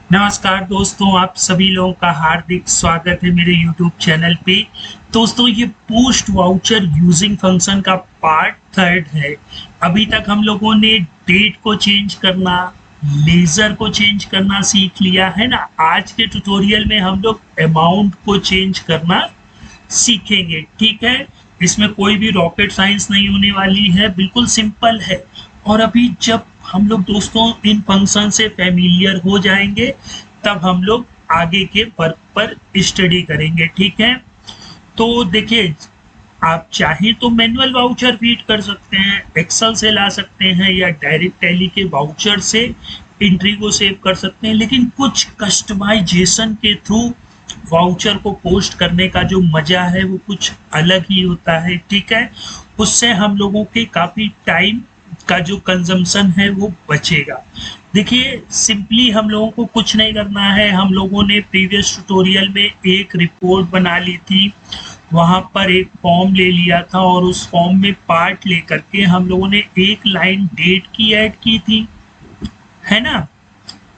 नमस्कार दोस्तों, आप सभी लोगों का हार्दिक स्वागत है मेरे YouTube चैनल पे। दोस्तों, ये पोस्ट वाउचर यूजिंग फंक्शन का पार्ट थर्ड है। अभी तक हम लोगों ने डेट को चेंज करना, लेजर को चेंज करना सीख लिया है ना। आज के ट्यूटोरियल में हम लोग अमाउंट को चेंज करना सीखेंगे, ठीक है। इसमें कोई भी रॉकेट साइंस नहीं होने वाली है, बिल्कुल सिंपल है। और अभी जब हम लोग दोस्तों इन फंक्शन से फेमिलियर हो जाएंगे तब हम लोग आगे के वर्क पर स्टडी करेंगे, ठीक है। तो देखिए, आप चाहें तो मैनुअल वाउचर फीड कर सकते हैं, एक्सेल से ला सकते हैं, या डायरेक्ट टैली के वाउचर से एंट्री को सेव कर सकते हैं। लेकिन कुछ कस्टमाइजेशन के थ्रू वाउचर को पोस्ट करने का जो मजा है वो कुछ अलग ही होता है, ठीक है। उससे हम लोगों के काफी टाइम का जो कंजम्पशन है वो बचेगा। देखिए, सिंपली हम लोगों को कुछ नहीं करना है। हम लोगों ने प्रीवियस ट्यूटोरियल में एक रिपोर्ट बना ली थी, वहां पर एक फॉर्म ले लिया था और उस फॉर्म में पार्ट लेकर के हम लोगों ने एक लाइन डेट की ऐड की थी, है ना।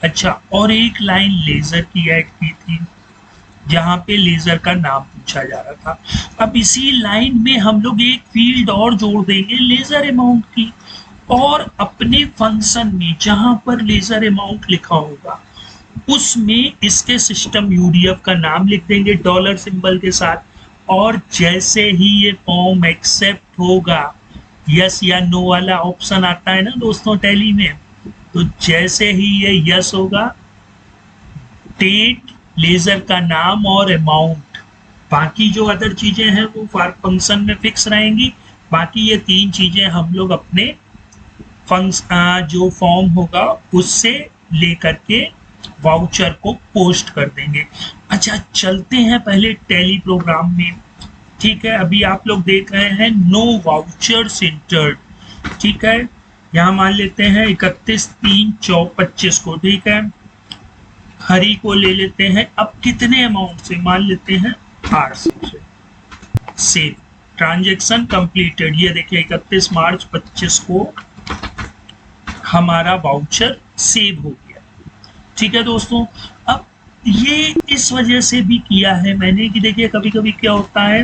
अच्छा, और एक लाइन लेजर की ऐड की थी जहां पे लेजर का नाम पूछा जा रहा था। अब इसी लाइन में हम लोग एक फील्ड और जोड़ देंगे लेजर अमाउंट की, और अपने फंक्शन में जहां पर लेजर अमाउंट लिखा होगा उसमें इसके सिस्टम यूडीएफ का नाम लिख देंगे डॉलर सिंबल के साथ। और जैसे ही ये फॉर्म एक्सेप्ट होगा, यस या नो वाला ऑप्शन आता है ना दोस्तों टैली में, तो जैसे ही ये यस होगा, डेट, लेजर का नाम और अमाउंट, बाकी जो अदर चीजें हैं वो फंक्शन में फिक्स रहेंगी। बाकी ये तीन चीजें हम लोग अपने जो फॉर्म होगा उससे लेकर के वाउचर को पोस्ट कर देंगे। अच्छा, चलते हैं पहले टैली प्रोग्राम में, ठीक है। अभी आप लोग देख रहे हैं नो वाउचर्स एंटर्ड, ठीक है। यहाँ मान लेते हैं 31/3/25 को, ठीक है। हरी को ले लेते हैं, अब कितने अमाउंट से, मान लेते हैं 800 से। Save, transaction completed. ये देखिए 31 मार्च 25 को हमारा वाउचर सेव हो गया, ठीक है दोस्तों। अब ये इस वजह से भी किया है मैंने कि देखिए कभी कभी क्या होता है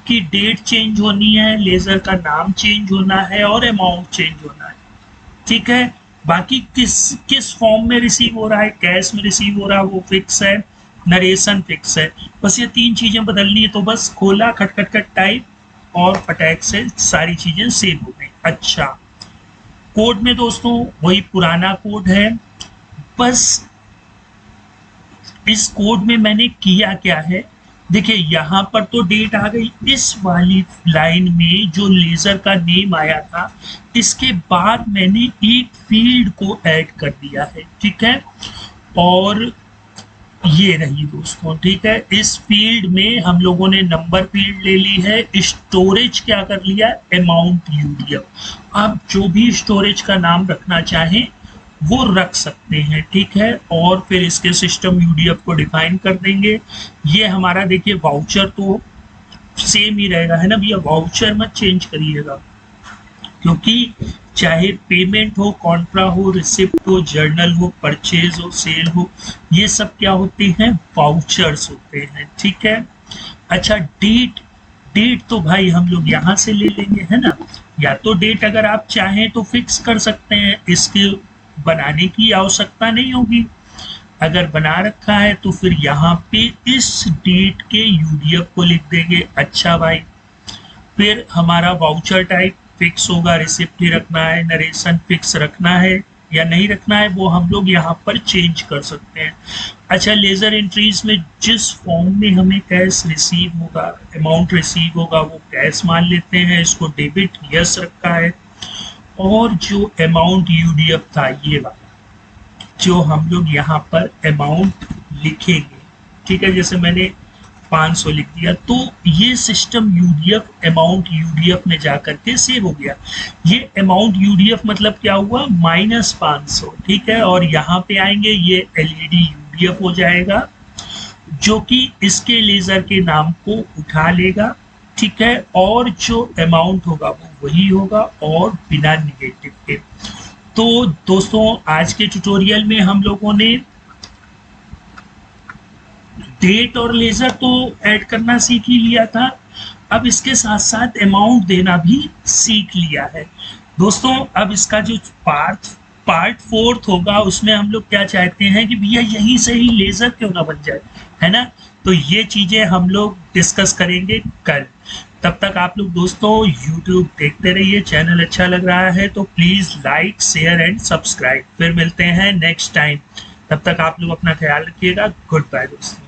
कि डेट चेंज होनी है, लेजर का नाम चेंज होना है और अमाउंट चेंज होना है, ठीक है। बाकी किस फॉर्म में रिसीव हो रहा है, कैश में रिसीव हो रहा है, वो फिक्स है, नरेशन फिक्स है। बस ये तीन चीजें बदलनी है, तो बस खोला, खट टाइप, और फटैक से सारी चीजें सेव हो गई। अच्छा, कोड में दोस्तों वही पुराना कोड है, बस इस कोड में मैंने किया क्या है, देखिए यहाँ पर तो डेट आ गई, इस वाली लाइन में जो लेजर का नेम आया था इसके बाद मैंने एक फील्ड को ऐड कर दिया है, ठीक है। और ये रही दोस्तों, ठीक है। इस फील्ड में हम लोगों ने नंबर फील्ड ले ली है, स्टोरेज क्या कर लिया, अमाउंट यूडीएफ। आप जो भी स्टोरेज का नाम रखना चाहें वो रख सकते हैं, ठीक है। और फिर इसके सिस्टम यूडीएफ को डिफाइन कर देंगे। ये हमारा देखिए वाउचर तो सेम ही रहेगा, है ना भैया, वाउचर मत चेंज करिएगा, क्योंकि चाहे पेमेंट हो, कॉन्ट्रा हो, रिसिप्ट हो, जर्नल हो, परचेज हो, सेल हो, ये सब क्या होते हैं, वाउचर्स होते हैं, ठीक है। अच्छा, डेट, डेट तो भाई हम लोग यहाँ से ले लेंगे, है ना। या तो डेट अगर आप चाहें तो फिक्स कर सकते हैं, इसके बनाने की आवश्यकता नहीं होगी। अगर बना रखा है तो फिर यहाँ पे इस डेट के यूडीएफ को लिख देंगे। अच्छा भाई, फिर हमारा वाउचर टाइप फिक्स होगा, रिसिप्ट ही रखना है, नरेशन फिक्स रखना है या नहीं रखना है वो हम लोग यहाँ पर चेंज कर सकते हैं। अच्छा, लेजर एंट्रीज में जिस फॉर्म में हमें कैश रिसीव होगा, अमाउंट रिसीव होगा, वो कैश मान लेते हैं, इसको डेबिट यस रखा है। और जो अमाउंट यूडीएफ था ये वाला, जो हम लोग यहाँ पर अमाउंट लिखेंगे, ठीक है, जैसे मैंने 500 लिख दिया, तो ये सिस्टम यूडीएफ अमाउंट यूडीएफ में जाकर के सेव हो गया। ये अमाउंट यूडीएफ मतलब क्या हुआ, -500, ठीक है। और यहाँ पे आएंगे, ये एलईडी यूडीएफ हो जाएगा, जो कि इसके लेजर के नाम को उठा लेगा, ठीक है। और जो अमाउंट होगा वो वही होगा और बिना निगेटिव के। तो दोस्तों, आज के ट्यूटोरियल में हम लोगों ने डेट और लेजर तो ऐड करना सीख ही लिया था, अब इसके साथ साथ अमाउंट देना भी सीख लिया है दोस्तों। अब इसका जो पार्ट फोर्थ होगा उसमें हम लोग क्या चाहते हैं कि भैया यहीं से ही लेजर क्यों ना बन जाए, है ना। तो ये चीजें हम लोग डिस्कस करेंगे कल। तब तक आप लोग दोस्तों यूट्यूब देखते रहिए, चैनल अच्छा लग रहा है तो please like share and subscribe. फिर मिलते हैं नेक्स्ट टाइम, तब तक आप लोग अपना ख्याल रखिएगा। गुड बाय दोस्तों।